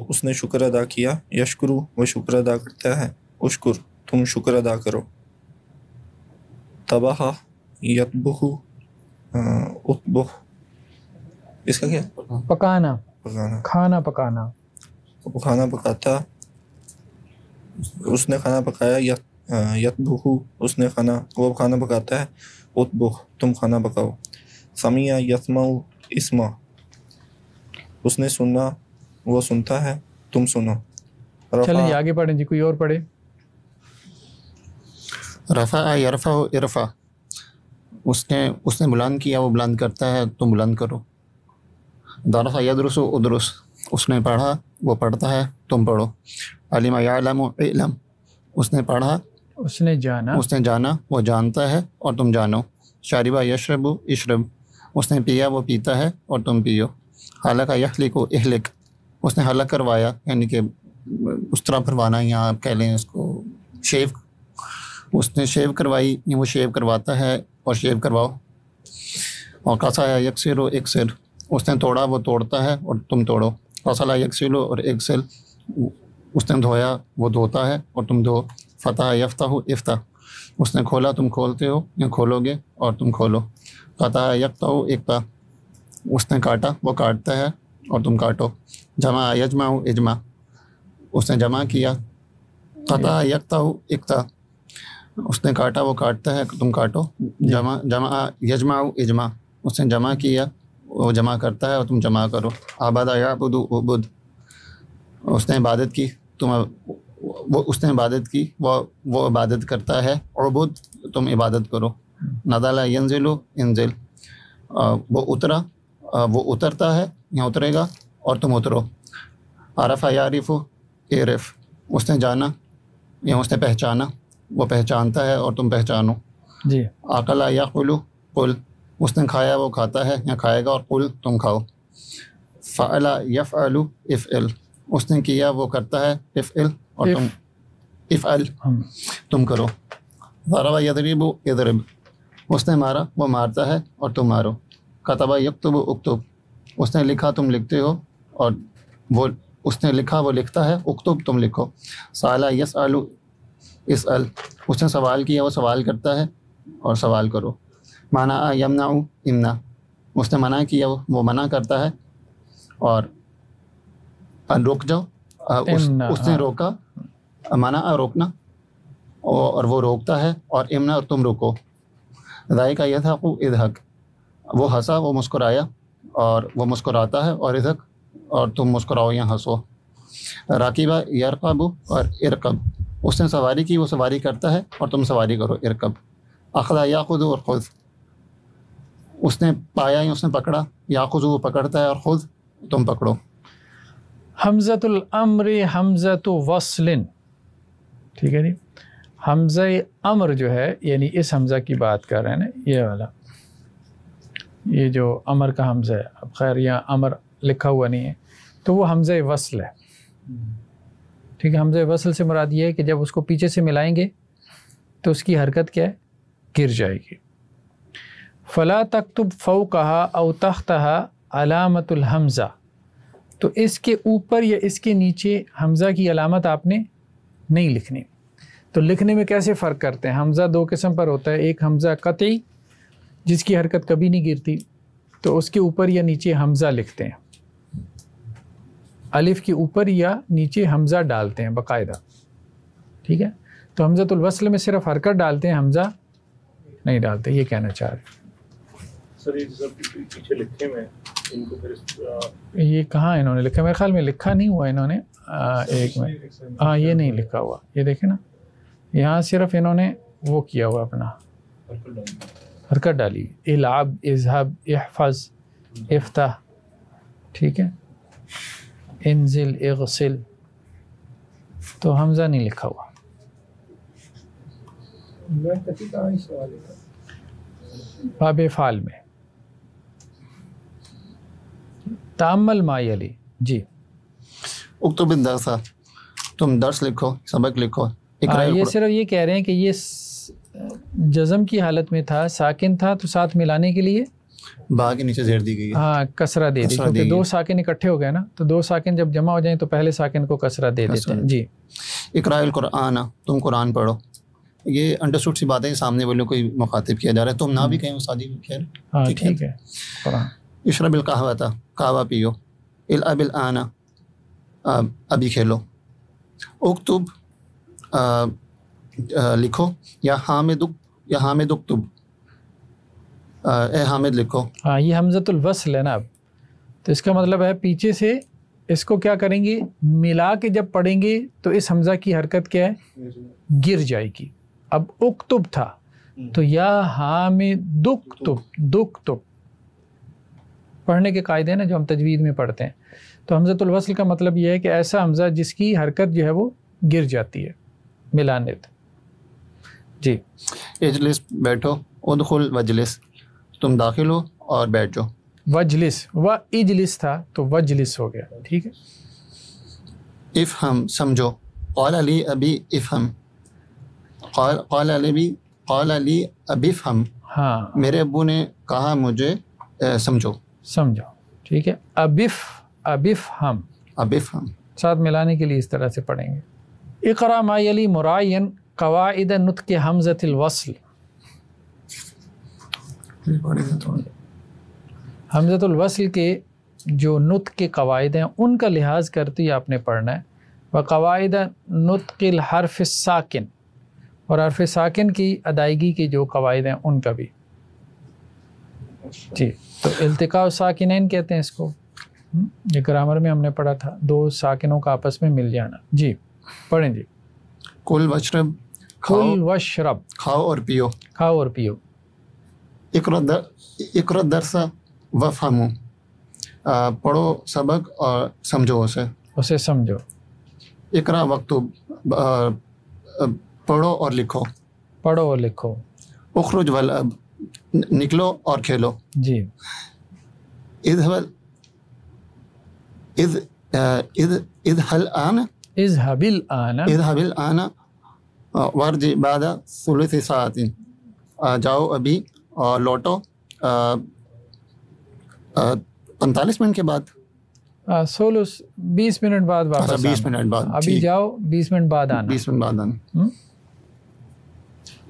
Speaker 8: اس نے شکر ادا کیا. یشکر وہ شکر ادا کرتا ہے. اشکر تم شکر ادا کرو. طبخ یطبخ اطبخ اس کا کیا
Speaker 1: پکانا
Speaker 8: پکانا.
Speaker 1: کھانا پکانا.
Speaker 8: وہ کھانا پکاتا. اس نے کھانا پکایا. یطبخ اس نے کھانا وہ کھانا پکاتا ہے. اطبخ تم کھانا پکاؤ. سمع یسمع اسمع اس نے سنا وہ سنتا ہے. تم سنو.
Speaker 1: چلیں آگے پڑھیں جی. کوئی اور پڑھے.
Speaker 4: رفع یرفع ارفع اس نے بلند کیا وہ بلند کرتا ہے. تم بلند کرو. درس یدرس ادرس اس نے پڑھا وہ پڑھتا ہے. تم پڑھو. علم یعلم علم اس نے پڑھا
Speaker 1: اس نے جانا
Speaker 4: وہ جانتا ہے اور تم جانو. شاربہ یشرب اشرب اس نے پیا وہ پیتا ہے اور تم پیو. حلق یحلق اہلک اس نے حلق کروایا یعنی کہ اس طرح پھروانا یا آپ کہہ لیں اس کو شیو. اس نے شیو کروائی یا وہ شیو کرواتا ہے اور شیو کرواؤ. اور قصا یکسر و اکسر اس نے توڑا وہ توڑتا ہے اور تم توڑو. قصلا یکسل اور اکسل اس نے دھویا وہ دھوتا ہے اور تم دھو. فتح یفتح افتح اس نے کھولا تم کھولتے ہو یا کھولو گے اور تم کھولو. قطع یقطع اقطع اس نے کاٹا وہ کاٹتا ہے اور تم کاٹو. جمع یجمع اجمع اس نے جمع کیا. قطع یقطع اقطع اس نے کاٹا وہ کاٹتا ہے تم کاٹو. جمع یجمع اجمع اس نے جمع کیا وہ جمع کرتا ہے اور تم جمع کرو. عبد یعبد عبد اس نے عبادت کی اس نے عبادت کی وہ عبادت کرتا ہے. عبد تم عبادت کرو. نزل ینزل انزل وہ اترا وہ اترتا ہے یا اترے گا اور تم اترو. عرف یعرف اعرف اس نے جانا یا اس نے پہچانا وہ پہچانتا ہے اور تم پہچانو
Speaker 1: جی.
Speaker 4: عقل یعقل قل اس نے کھایا وہ کھاتا ہے یا کھائے گا اور قل تم کھاؤ. فعل یفعل افعل اس نے کیا وہ کرتا ہے. افعل اور تم افعل تم کرو. ضرب یضرب اضرب اس نے مارا وہ مارتا ہے اور تم مارو. کتب یکتب اکتب اس نے لکھا تم لکھتے ہو اور وہ اس نے لکھا وہ لکھتا ہے. اکتب تم لکھو. سأل یسأل اسأل اس نے سوال کیا وہ سوال کرتا ہے اور سوال کرو. منع یمنع امنع اس نے منع کیا وہ منع کرتا ہے اور رک جاؤ اس نے روکا. منع روکنا اور وہ روکتا ہے اور امنع اور تم رکو. ذائقہ یضحک اضحک وہ ہنسا وہ مسکرایا اور وہ مسکراتا ہے. اور اضحک اور تم مسکراؤ یا ہنسو. راکبہ یرکب اور ارکب اس نے سواری کی وہ سواری کرتا ہے اور تم سواری کرو. ارکب. اخذ یاخذ اور خذ اس نے پایا یا اس نے پکڑا. یاخذ وہ پکڑتا ہے اور خذ تم پکڑو.
Speaker 1: حمزۃ الامر حمزۃ وصل ٹھیک ہے جی. حمزہ امر جو ہے یعنی اس حمزہ کی بات کر رہے ہیں نا یہ والا یہ جو امر کا حمزہ ہے. اب خیر یہاں امر لکھا ہوا نہیں ہے تو وہ حمزہ وصل ہے. ٹھیک ہے. حمزہ وصل سے مراد یہ ہے کہ جب اس کو پیچھے سے ملائیں گے تو اس کی حرکت کیا ہے گر جائے گی. فلا تکتب فوقها او تحتها علامت الحمزہ تو اس کے اوپر یا اس کے نیچے حمزہ کی علامت آپ نے نہیں لکھنی. تو لکھنے میں کیسے فرق کرتے ہیں؟ حمزہ دو قسم پر ہوتا ہے. ایک حمزہ قطعی جس کی حرکت کبھی نہیں گرتی تو اس کے اوپر یا نیچے حمزہ لکھتے ہیں, الف کے اوپر یا نیچے حمزہ ڈالتے ہیں باقاعدہ, ٹھیک ہے. تو حمزۃ الوصل میں صرف حرکت ڈالتے ہیں, حمزہ نہیں ڈالتے, یہ کہنا چاہ رہے.
Speaker 5: سر یہ سب پیچھے لکھے ہوئے ہیں ان کو پھر
Speaker 1: یہ کہاں انہوں نے لکھا؟ میرے خیال میں لکھا نہیں ہوا انہوں نے. ایک میں ہاں یہ نہیں لکھا ہوا, یہ دیکھیں نا, یہاں صرف انہوں نے وہ کیا ہوا اپنا حرکت ڈالی, العب, اذهب, احفظ, افتح, ٹھیک ہے, انزل, اغسل, تو حمزہ نہیں لکھا ہوا. باب فعل میں تأمل ما یلی. جی
Speaker 4: اکتب الدرس, تم درس لکھو, سبق لکھو.
Speaker 1: یہ صرف یہ کہہ رہے ہیں کہ یہ جزم کی حالت میں تھا, ساکن تھا, تو ساتھ ملانے کے لیے
Speaker 4: با کے نیچے زیر دی گئی,
Speaker 1: ہاں کسرہ دے دی, کیونکہ دو ساکن اکٹھے ہو گئے نا, تو دو ساکن جب جمع ہو جائیں تو پہلے ساکن کو کسرہ دے دیتے ہیں. جی
Speaker 4: اقرأ القرآن, تم قرآن پڑھو. یہ انڈرسٹوڈ سی باتیں سامنے والوں کو مخاطب کیا جا رہا ہے, تم نہ بھی کہیں استاد جی, خیر
Speaker 1: ہاں ٹھیک ہے. قرآن
Speaker 4: اشرب القہوۃ, قہوہ پیو. العب الآن, ابھی کھیلو. اکتب, لکھو. یا حامد, یا حامد اکتب, اے حامد لکھو.
Speaker 1: ہاں یہ حمزۃ الوصل ہے نا اب, تو اس کا مطلب ہے پیچھے سے اس کو کیا کریں گے, ملا کے جب پڑھیں گے تو اس حمزہ کی حرکت کیا ہے, گر جائے گی. اب اکتب تھا تو یا حامد اکتب, دکتب پڑھنے کے قاعدے ہیں نا جو ہم تجوید میں پڑھتے ہیں. تو حمزۃ الوصل کا مطلب یہ ہے کہ ایسا حمزہ جس کی حرکت جو ہے وہ گر جاتی ہے ملانے. جی
Speaker 4: اجلس, بیٹھو. ادخل وجلس, تم داخل ہو اور بیٹھ جاؤ.
Speaker 1: وجلس, و اجلس تھا تو وجلس ہو گیا, ٹھیک ہے.
Speaker 4: افہم, سمجھو. قال علی ابی افہم, قال علی ابی افہم,
Speaker 1: ہاں
Speaker 4: میرے ابو نے کہا مجھے سمجھو.
Speaker 1: سمجھو, ٹھیک ہے. ابف ہم,
Speaker 4: ابف ہم
Speaker 1: ساتھ ملانے کے لیے اس طرح سے پڑھیں گے. اقرا ما یلی مراعین قواعد نطق حمزۃ الوصل. حمزۃ الوصل کے جو نطق کے قواعد ہیں ان کا لحاظ کرتے ہی آپ نے پڑھنا ہے. وقواعد نطق الحرف الساکن, اور حرف ساکن کی ادائیگی کے جو قواعد ہیں ان کا بھی. جی تو التقاء ساکنین کہتے ہیں اس کو, یہ گرامر میں ہم نے پڑھا تھا, دو ساکنوں کا آپس میں مل جانا. جی پڑھیں جی.
Speaker 4: کل وشرب,
Speaker 1: کل وشرب,
Speaker 4: کھاؤ اور پیو.
Speaker 1: کھاؤ اور پیو.
Speaker 4: اقرأ الدرس وافہموا, پڑھو سبق اور سمجھو اسے
Speaker 1: سمجھو.
Speaker 4: اقرأ واکتب, پڑھو اور لکھو.
Speaker 1: پڑھو اور لکھو.
Speaker 4: اخرج والعب, نکلو اور کھیلو.
Speaker 1: جی
Speaker 4: اذهب الآن وارجع بعد ثلث ساعة, جاؤ ابھی اور لوٹو 45 منٹ کے بعد.
Speaker 1: 20 منٹ بعد واپس.
Speaker 4: 20 منٹ بعد,
Speaker 1: ابھی جاؤ 20 منٹ بعد آنا.
Speaker 4: 20 منٹ بعد آنا.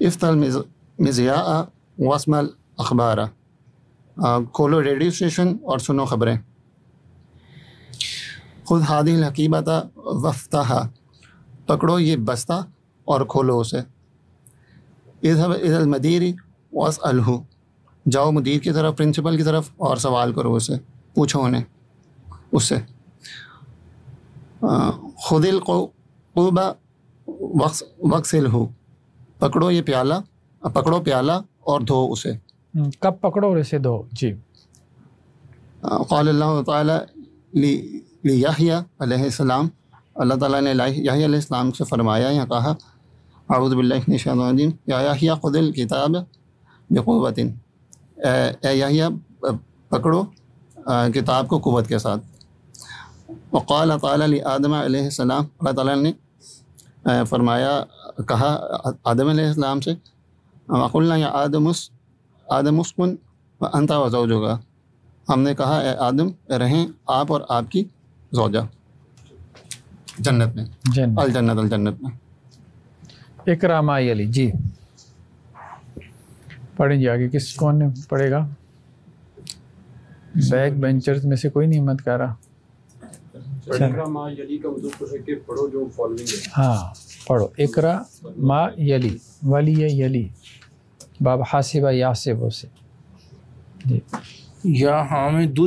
Speaker 4: افتح المذياع واسمع الاخبار, کھولو ریڈیو اسٹیشن اور سنو خبریں. خذ هذه الحقيبة وافتحها, پکڑو یہ بستہ اور کھولو اسے. اذهب الى المدير واسأله, جاؤ مدیر کی طرف, پرنسپل کی طرف اور سوال کرو اسے, پوچھو انہیں اس سے. خذ القوب واغسله, پکڑو یہ پیالہ, پکڑو پیالہ اور دھو اسے.
Speaker 1: کب پکڑو اور اسے دھو. جی
Speaker 4: قال اللہ تعالی لیحییٰ علیہ السلام, اللہ تعالیٰ نے یحییٰ علیہ السلام سے فرمایا, یہاں کہا اعوذ باللہ من الشیطان الرجیم, یا یحییٰ خذ الکتاب بقوۃ, اے یحییٰ پکڑو کتاب کو قوت کے ساتھ. وقال تعالیٰ لآدم علیہ السلام, اللہ تعالیٰ نے فرمایا, کہا آدم علیہ السلام سے, وقلنا یا آدم اسکن وانت وزوجک, ہم نے کہا اے آدم رہیں آپ اور آپ کی زوجہ جنت میں, الجنت میں.
Speaker 1: اقرأ ما یلی. جی پڑھیں جی آگے, کون نے پڑھے گا؟ بیک بینچرز میں سے کوئی نہیں ہمت کر رہا.
Speaker 6: اقرا ما یلی کا مطلب تو ہے کہ پڑھو جو فالوئنگ ہے.
Speaker 1: ہاں پڑھو اقرا ما یلی ولی یلی باب حاسبہ یاسب سے. جی
Speaker 2: یا حامد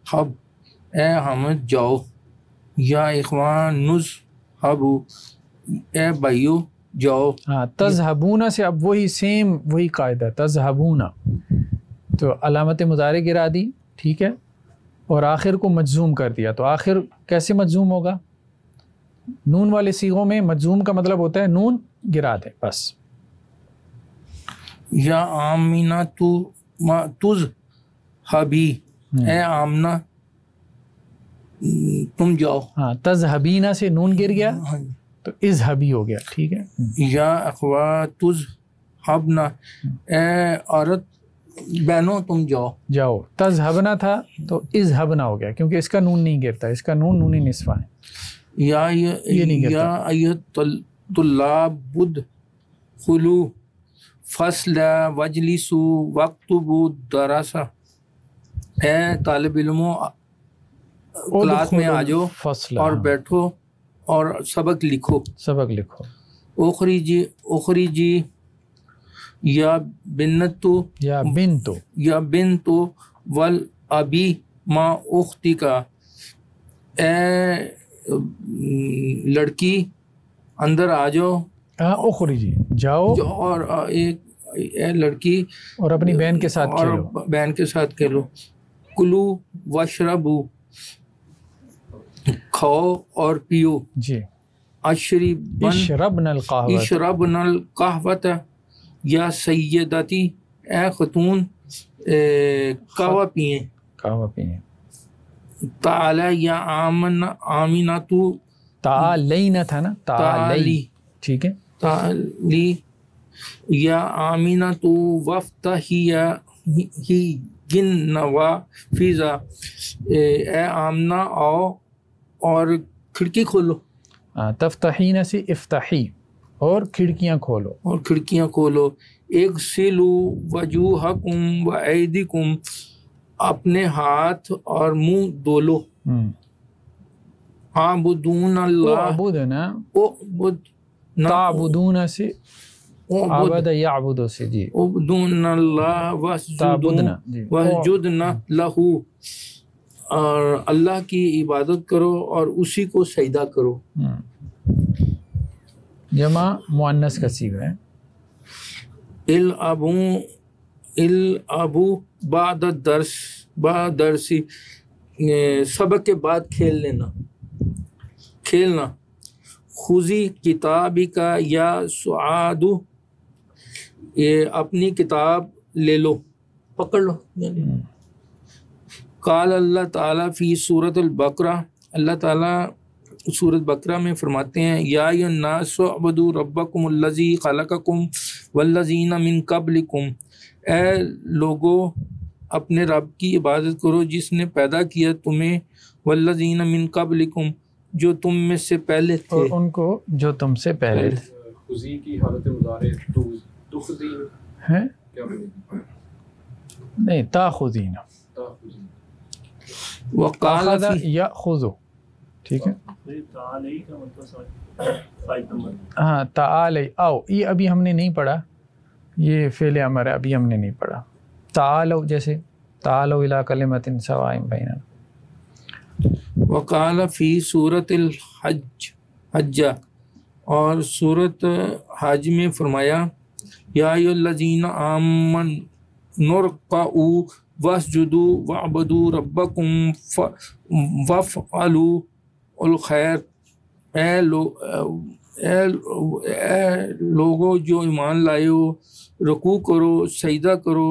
Speaker 2: حب اے حامد جاؤ، یا اخوان نز حبو اے بھائیو جاؤ.
Speaker 1: ہاں تذہبون سے اب وہی سیم وہی قاعدہ تذہبون، تو علامت مضارع گرا دی ٹھیک ہے، اور آخر کو مجزوم کر دیا. تو آخر کیسے مجزوم ہوگا؟ نون والے صیغوں میں مجزوم کا مطلب ہوتا ہے نون گرا دیں بس.
Speaker 2: یا آمینہ تو ما تز حبی اے آمنہ تم جاؤ.
Speaker 1: ہاں تذہبینہ سے نون گر گیا تو اذہبی ہو گیا ٹھیک ہے.
Speaker 2: یا اخوا تز حبنہ اے عورت بہنوں تم جاؤ.
Speaker 1: جاؤ. تذہبنا تھا تو اذہبنا ہو گیا کیونکہ اس کا نون نہیں گرتا، اس کا نون نون نصفہ ہے.
Speaker 2: یا ایت طلاب بد خلو فصل وجلسو وقتبو دراسہ اے طالب علموں کلاس میں آ جاؤ
Speaker 1: فصل
Speaker 2: اور بیٹھو اور سبق لکھو.
Speaker 1: سبق لکھو.
Speaker 2: اخرجی یا بنتو
Speaker 1: یا بنتو
Speaker 2: یا بنتو ول ابی ما اختی کا اے لڑکی اندر آ جاؤ.
Speaker 1: اخرجی جاؤ
Speaker 2: اور ایک اے لڑکی
Speaker 1: اور اپنی بہن کے ساتھ
Speaker 2: اور
Speaker 1: کھیلو.
Speaker 2: بہن کے ساتھ کھیلو. کلو وشربو کھاؤ اور پیو.
Speaker 1: جی
Speaker 2: اشربن القہوۃ یا سیدتی اے خاتون قہوہ پئیں.
Speaker 1: قہوہ پئیں.
Speaker 2: تعالی یا آمینہ تو
Speaker 1: تعالینا تھا نا تعالی ٹھیک ہے.
Speaker 2: تعالی یا آمینہ تو وفتحی ہی گن نوا فیضا اے آمنہ آؤ اور کھڑکی کھولو.
Speaker 1: تفتحین سے افتحی اور کھڑکیاں کھولو.
Speaker 2: اور کھڑکیاں کھولو. اغسلو وجوہکم و ایدیکم اپنے ہاتھ اور منہ دھولو. عابدون اللہ
Speaker 1: عبودنا
Speaker 2: عبد
Speaker 1: تعبدون سے عبد یعبد سے. جی
Speaker 2: عبدون اللہ واسجدنا لہو اور اللہ کی عبادت کرو اور اسی کو سجدہ کرو.
Speaker 1: جمع مؤنث کا صیغہ ہے. العبو بعد الدرس سبق کے بعد کھیلنا. خذی کتابی کا یا سعادو یہ اپنی کتاب لے لو پکڑ لو. قال اللہ تعالیٰ فی سورۃ البقرہ اللہ تعالیٰ سورۃ بقرہ میں فرماتے ہیں یا ایھا الناس اعبدوا ربکم الذی خلقکم والذین من قبلکم اے لوگو اپنے رب کی عبادت کرو جس نے پیدا کیا تمہیں والذین من قبلکم جو تم میں سے پہلے تھے اور ان کو جو تم سے پہلے تھے.
Speaker 6: خذی کی حالت مضارع تخذی
Speaker 1: ہے
Speaker 6: کیا بنے
Speaker 1: نہیں تاخذین
Speaker 2: وقال
Speaker 1: یاخذ ٹھیک ہے. ہاں تعالی آؤ یہ ابھی ہم نے نہیں پڑھا، یہ فعل امر ہے ابھی ہم نے نہیں پڑھا. تعالو جیسے تعالو الی کلمۃ سواء بیننا.
Speaker 2: وقال فی سورۃ الحج اور سورۃ حج میں فرمایا یا ایھا الذین آمنوا ارکعوا واسجدوا واعبدوا ربکم وافعلوا الخیر اے لوگوں جو ایمان لائے ہو رکوع کرو سجدہ کرو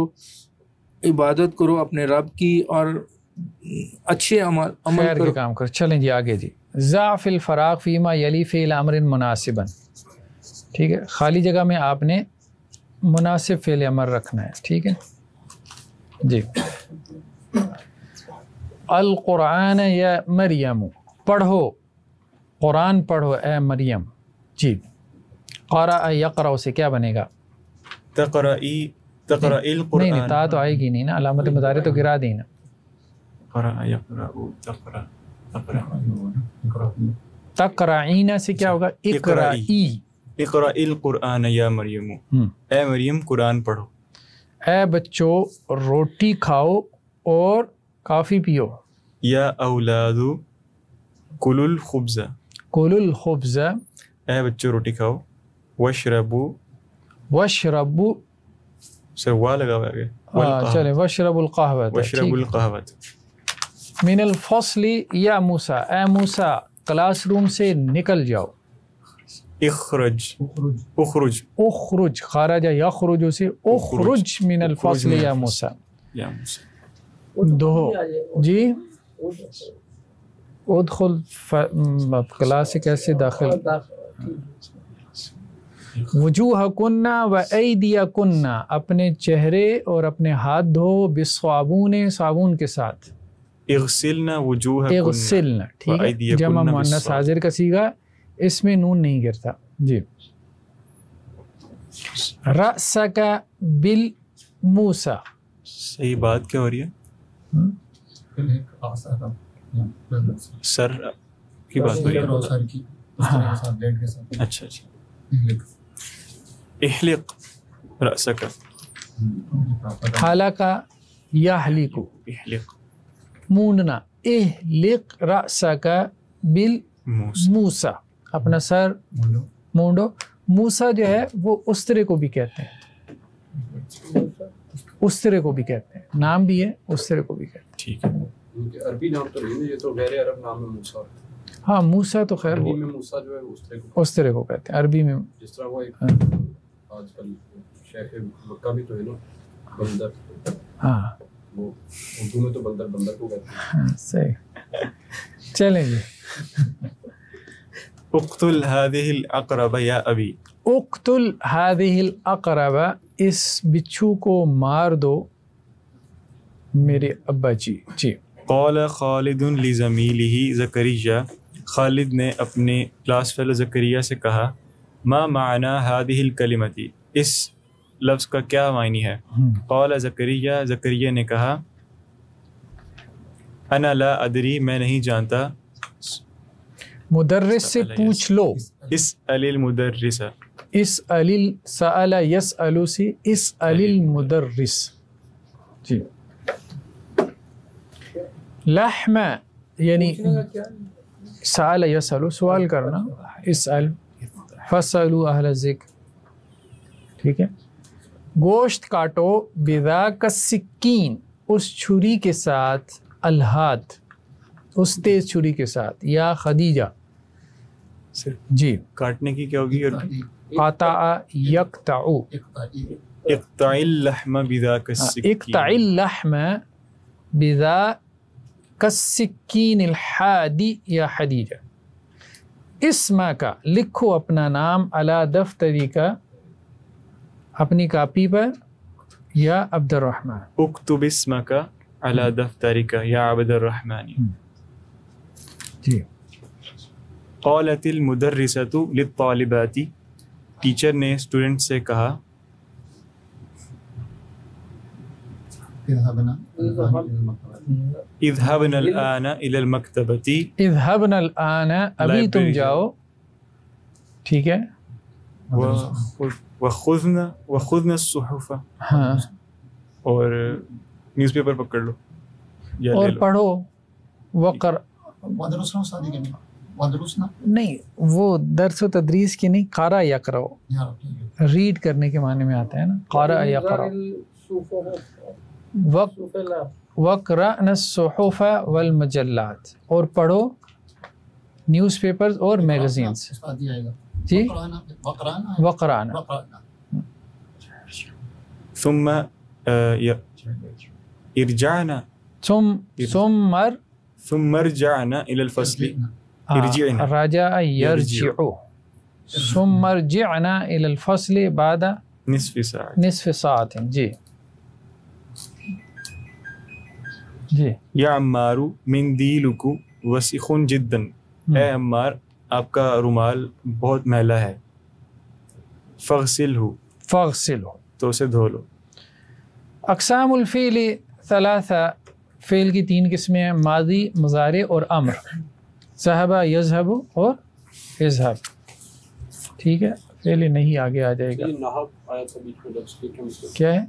Speaker 2: عبادت کرو اپنے رب کی اور اچھے عمل
Speaker 1: خیر
Speaker 2: کرو.
Speaker 1: کے کام کرو. چلیں جی آگے جی. ضعف الفراغ فیما یلی فعل امر مناسبا ٹھیک ہے. خالی جگہ میں آپ نے مناسب فعل امر رکھنا ہے ٹھیک ہے جی. القرآن یا مریم پڑھو قرآن پڑھو اے مریم. جی قرأ یقرأ سے کیا بنے گا؟
Speaker 3: تقرئی
Speaker 1: نہیں
Speaker 3: القرآن.
Speaker 1: تا تو آئے گی نہیں نا، علامت مضارع تو گرا دی نا.
Speaker 3: قرأ يقرأ تقرأ تقرأ
Speaker 1: تقرعین سے کیا ہوگا؟ اقرائی.
Speaker 3: اقرأ القرآن یا مریم، اے مریم قرآن پڑھو.
Speaker 1: اے بچوں روٹی کھاؤ اور کافی پیو.
Speaker 3: یا اولاد کلوا الخبز،
Speaker 1: کلوا الخبز،
Speaker 3: اے بچوں روٹی کھاؤ. واشربوا،
Speaker 1: واشربوا،
Speaker 3: سر وا لگا ہوا ہے.
Speaker 1: چلیں واشربوا القہوہ.
Speaker 3: واشربوا القہوۃ.
Speaker 1: من الفصل یا موسیٰ، اے موسیٰ کلاس روم سے نکل جاؤ.
Speaker 3: اخرج، اخرج،
Speaker 1: اخرج، خرج یخرج سے اخرج من الفصل یا موسیٰ.
Speaker 3: یا موسیٰ.
Speaker 1: دو جی ادخل کلاس سے کیسے داخل. وجوہکن و ایدیکن، اپنے چہرے اور اپنے ہاتھ دھو. بالصابون، صابون کے ساتھ.
Speaker 3: اغسلنا وجوہکن،
Speaker 1: اغسلنا، ٹھیک ہے، جمع مؤنث حاضر کا صیغہ، اس میں نون نہیں گرتا. جی. رأسک بالموسیٰ،
Speaker 3: صحیح بات کیا ہو رہی ہے؟ سر کی بات ہو رہی ہے. اچھا اچھا. احلق رأسک،
Speaker 1: حلق یحلق،
Speaker 3: احلق
Speaker 1: مونڈنا. احلق رأسک بالموسیٰ، اپنا سر مونڈو. موسیٰ جو ہے وہ استرے کو بھی کہتے ہیں، استرے کو بھی کہتے ہیں، نام بھی ہے، استرے کو بھی کہتے ہیں.
Speaker 3: ٹھیک ہے.
Speaker 6: عربی نام تو نہیں ہے، یہ تو غیر عرب نام ہے موسیٰ.
Speaker 1: ہاں موسیٰ تو خیر
Speaker 6: عربی میں موسیٰ جو ہے استرے کو،
Speaker 1: استرے کو کہتے ہیں عربی میں.
Speaker 6: جس طرح وہ ایک آج کل شیخ مکہ بھی تو ہے نا بندر،
Speaker 1: ہاں
Speaker 6: وہ اردو میں تو بندر بندر کو کہتے ہیں.
Speaker 1: صحیح. چلیں جی.
Speaker 3: اقتل هذه العقرب یا ابی،
Speaker 1: اقتل هذه العقرب، اس بچھو کو مار دو میرے ابا جی. جی.
Speaker 3: قال خالد لزمیلہ زکریا، خالد نے اپنے کلاس فیلو زکریا سے کہا ما معنی هذه الکلمۃ، اس لفظ کا کیا معنی ہے؟ قال زکریا، زکریا نے کہا انا لا ادری، میں نہیں جانتا.
Speaker 1: مدرس سے پوچھ لو.
Speaker 3: اسأل المدرس،
Speaker 1: اسأل سأل یسأل سے اسأل المدرس. جی. لحم یعنی سأل یسأل سوال کرنا، اسأل. فاسألوا اہل الذکر، ٹھیک ہے. گوشت کاٹو بذاک السکین، اس چھری کے ساتھ. الہات، اس تیز چھری کے ساتھ. یا خدیجہ. جی.
Speaker 3: کاٹنے کی کیا ہوگی؟
Speaker 1: قطع یقطع،
Speaker 3: اقطع اللحم بذاک السکین،
Speaker 1: اقطع اللحم بذاک السکین الحادی یا خدیجہ. اسم کا، لکھو اپنا نام. علی دفتری کا، اپنی کاپی پر. یا عبد الرحمن،
Speaker 3: اکتب اسمک علی دفترک یا عبد الرحمن.
Speaker 1: جی.
Speaker 3: قالت المدرسۃ للطالبات، ٹیچر نے اسٹوڈنٹ سے کہا اذهبنا الآن إلى المكتبة،
Speaker 1: اذهبنا الآن، ابھی تم جاؤ، ٹھیک ہے.
Speaker 3: وخذنا الصحف،
Speaker 1: ہاں،
Speaker 3: اور نیوز پیپر پکڑ لو یا
Speaker 1: اور
Speaker 3: لے لو.
Speaker 1: پڑھو. وقر نہیں، وہ درس و تدریس کی نہیں، قارا یقرأ، ریڈ کرنے کے معنی میں آتا ہے نا. قارا یقرأ. وقرأنا الصحف والمجلات، اور پڑھو نیوز پیپرز اور میگزینز. جی. وقرأنا.
Speaker 3: ثم ارجعنا، ثم رجعنا إلى الفصل، ارجعنا،
Speaker 1: رجع يرجع. ثم رجعنا إلى الفصل بعد نصف ساعة. جی. جی.
Speaker 3: یا عمار مندیلک وسخ جدا، اے عمار آپ کا رومال بہت میلا ہے. فاغسلہ،
Speaker 1: فاغسلہ،
Speaker 3: تو اسے دھو لو.
Speaker 1: اقسام الفعل ثلاثہ، فعل کی 3 قسمیں ہیں، ماضی، مضارع اور امر، ذهب یذهب اور اذهب، ٹھیک ہے. فعل نہیں آگے آ جائے گا. کیا ہے؟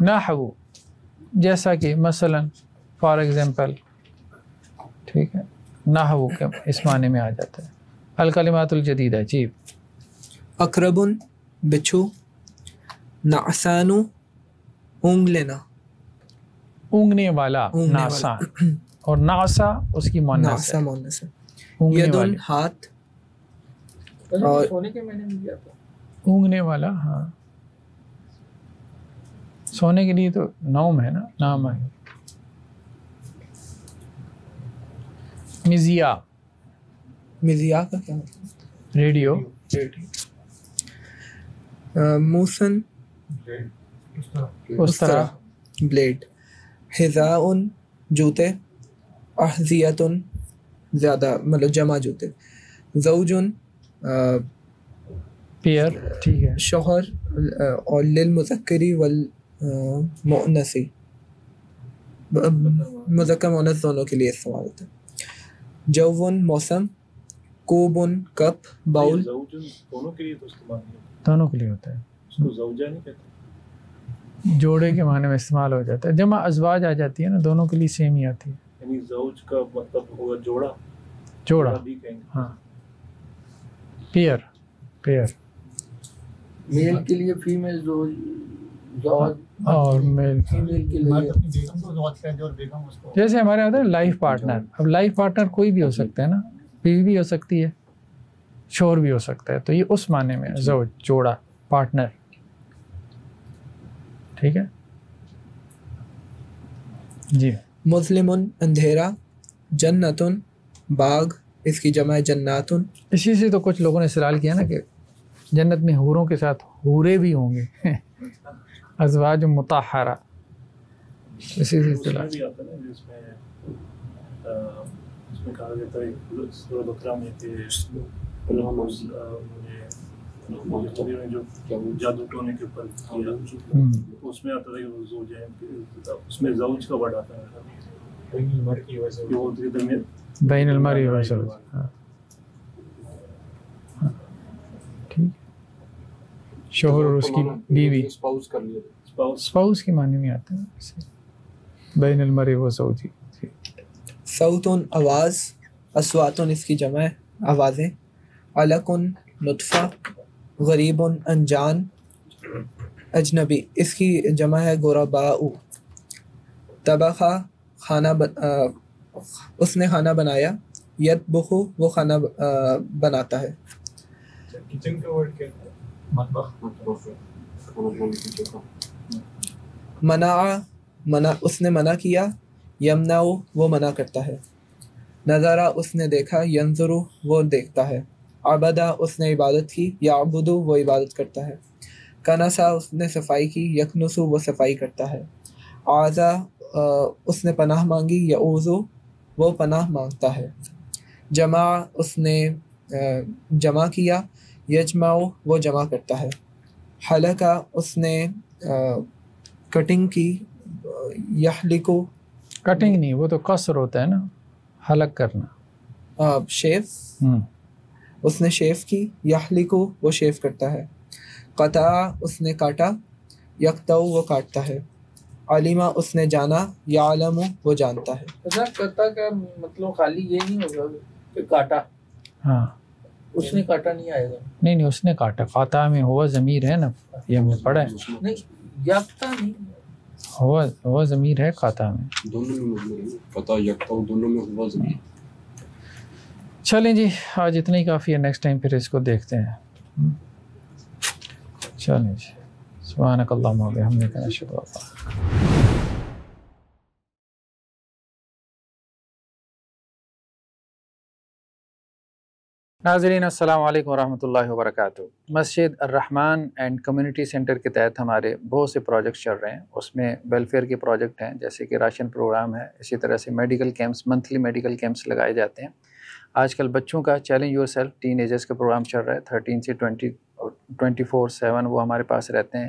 Speaker 1: نحو، جیسا کہ مثلا فار ایگزامپل، ٹھیک ہے، نحو کے اس معنی میں آ جاتا ہے. الکلمات الجدیدہ. جی.
Speaker 7: اقربن بچھو، نعسانو اونگ لینا،
Speaker 1: اونگنے والا، ناسا، اور ناسا اس کی مؤنث
Speaker 7: نعسا
Speaker 1: ہے،
Speaker 7: مؤنث ہے.
Speaker 1: اونگنے
Speaker 7: یدن
Speaker 1: والی،
Speaker 7: ہاتھ،
Speaker 2: اور سونے کے میں نے بھی دیا تھا.
Speaker 1: اونگنے والا. ہاں، سونے کے لیے تو نوم ہے نا، نام ہے. مزیا،
Speaker 7: مزیا کا کیا مطلب؟
Speaker 1: ریڈیو.
Speaker 7: موسن
Speaker 1: اس طرح.
Speaker 7: بلیڈ. حذاءن جوتے، احذیتن زیادہ مطلب جمع جوتے. زوجن
Speaker 1: پیئر، ٹھیک ہے.
Speaker 7: شوہر، اور للمذکری والمؤنثی، مذکر مؤنث دونوں کے لیے استعمال ہوتا ہے. جوون موسم، کوبن کپ، باؤل.
Speaker 5: دونوں کے لیے تو استعمال نہیں ہوتا،
Speaker 1: دونوں کے لیے ہوتا ہے.
Speaker 5: اس کو زوجہ نہیں کہتے.
Speaker 1: جوڑے کے معنی میں استعمال ہو جاتا ہے. جمع ازواج آ جاتی ہے نا، دونوں کے لیے سیم ہی آتی ہے.
Speaker 5: یعنی زوج کا مطلب ہوگا جوڑا،
Speaker 1: جوڑا.
Speaker 5: بھی کہیں گے.
Speaker 1: ہاں، پیئر، پیئر.
Speaker 2: میل کے لیے فیمیل زوج،
Speaker 1: اور میل،
Speaker 2: فیمیل کے لیے
Speaker 1: جیسے ہمارے ہوتا ہے لائف پارٹنر. اب لائف پارٹنر کوئی بھی ہو سکتا ہے نا، بیوی بھی ہو سکتی ہے، شوہر بھی ہو سکتا ہے. تو یہ اس معنی میں زوج، جوڑا، پارٹنر. ٹھیک ہے جی.
Speaker 7: مسلمن اندھیرا، جنتن باغ، اس کی جمع ہے جناتن.
Speaker 1: اسی سے تو کچھ لوگوں نے سوال کیا نا کہ جنت میں حوروں کے ساتھ حورے بھی ہوں گے، ازواج مطہرہ. اسی سے
Speaker 5: اس
Speaker 1: سوال.
Speaker 5: میں بھی آتا ہے نا، اس میں کہا جاتا ہے سورۃ بقرہ میں کہ جو جادو ٹونے کے اوپر کیا، اس میں آتا تھا کہ وہ زوج ہے، اس میں زوج کا ورڈ آتا ہے
Speaker 1: بین المرء و زوج. ٹھیک. شوہر اور اس کی بیوی، اسپاؤس کے معنی میں آتا ہے بین المرء و زوجی.
Speaker 7: صوتن آواز، اصواتن اس کی جمع ہے آوازیں. علقن نطفہ، غریبن انجان، اجنبی اس کی جمع ہے غرباء. طبخہ کھانا اس نے کھانا بنایا. یطبخ وہ کھانا بناتا ہے.
Speaker 3: کچن کا ورڈ کیا ہے؟ مطبخ.
Speaker 7: منع اس نے منع کیا. یمنع وہ منع کرتا ہے. نظرہ اس نے دیکھا. ینظر وہ دیکھتا ہے. عبدہ اس نے عبادت کی. یعبد وہ عبادت کرتا ہے. کنسا اس نے صفائی کی. یکنس وہ صفائی کرتا ہے. عازا اس نے پناہ مانگی. یعوذ وہ پناہ مانگتا ہے. جمع اس نے جمع کیا. یجمع وہ جمع کرتا ہے. حلقہ اس نے کٹنگ کی. یحلق
Speaker 1: کٹنگ نہیں، وہ تو قصر ہوتا ہے نا، حلق کرنا.
Speaker 7: شیف اس نے شیف کی. یحلق وہ شیف کرتا ہے. قطع اس نے کاٹا. یقطع وہ کاٹتا ہے. علمہ اس نے جانا. یعلم وہ جانتا ہے.
Speaker 2: کرتا کا مطلب خالی یہ نہیں ہوگا کہ کاٹا،
Speaker 1: ہاں
Speaker 2: اس نے کاٹا نہیں آئے گا.
Speaker 1: نہیں نہیں، اس نے کاٹا. قاطع میں ہوا ضمیر ہے نا، یہ ہم نے پڑھا ہے.
Speaker 2: نہیں یافتہ نہیں،
Speaker 1: ہوا ضمیر ہے قاطع میں.
Speaker 6: دونوں میں قطع یقطع دونوں میں ہوا ضمیر.
Speaker 1: چلیں جی، آج اتنا ہی کافی ہے. نیکسٹ ٹائم پھر اس کو دیکھتے ہیں. چلیں جی. سبحانک اللہم و بحمدک اشہد ان لا الہ الا انت. ناظرین السلام علیکم ورحمۃ اللہ وبرکاتہ. مسجد الرحمن اینڈ کمیونٹی سینٹر کے تحت ہمارے بہت سے پروجیکٹس چل رہے ہیں. اس میں ویلفیئر کے پروجیکٹ ہیں، جیسے کہ راشن پروگرام ہے. اسی طرح سے medical camps, monthly medical camps لگائے جاتے ہیں. آج کل بچوں کا challenge your self ten agers کا پروگرام چل رہا ہے. 13 سے 24/7 وہ ہمارے پاس رہتے ہیں.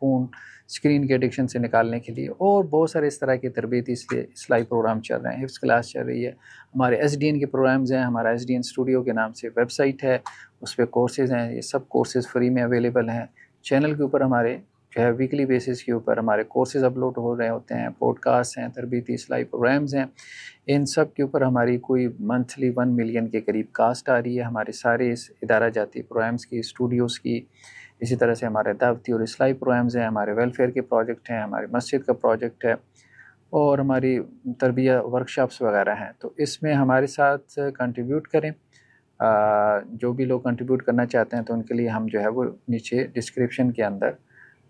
Speaker 1: فون اسکرین کے ایڈکشن سے نکالنے کے لیے، اور بہت سارے اس طرح کے تربیتی اصلاحی پروگرام چل رہے ہیں، حفظ کلاس چل رہی ہے، ہمارے SDN کے پروگرامز ہیں، ہمارا SDN اسٹوڈیو کے نام سے ویب سائٹ ہے، اس پہ کورسز ہیں، یہ سب کورسز فری میں اویلیبل ہیں۔ چینل کے اوپر ہمارے جو ہے ویکلی بیسس کے اوپر ہمارے کورسز اپلوڈ ہو رہے ہوتے ہیں، پوڈ کاسٹ ہیں، تربیتی اصلاحی پروگرامز ہیں، ان سب کے اوپر ہماری کوئی منتھلی 1 ملین کے قریب کاسٹ آ رہی ہے، ہمارے سارے اس ادارہ جاتی پروگرامز کی، اسٹوڈیوز کی، اسی طرح سے ہمارے دعوتی اور اصلاحی پروگرامز ہیں، ہمارے ویلفیئر کے پروجیکٹ ہیں، ہماری مسجد کا پروجیکٹ ہے، اور ہماری تربیہ ورکشاپس وغیرہ ہیں۔ تو اس میں ہمارے ساتھ کنٹریبیوٹ کریں، جو بھی لوگ کنٹریبیوٹ کرنا چاہتے ہیں تو ان کے لیے ہم جو ہے وہ نیچے ڈسکرپشن کے اندر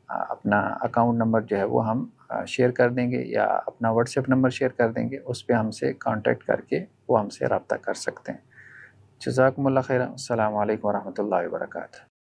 Speaker 1: اپنا اکاؤنٹ نمبر جو ہے وہ ہم شیئر کر دیں گے، یا اپنا واٹس ایپ نمبر شیئر کر دیں گے، اس پہ ہم سے کانٹیکٹ کر کے وہ ہم سے رابطہ کر سکتے ہیں۔ جزاکم اللہ خیر، السلام علیکم ورحمۃ اللہ وبرکاتہ۔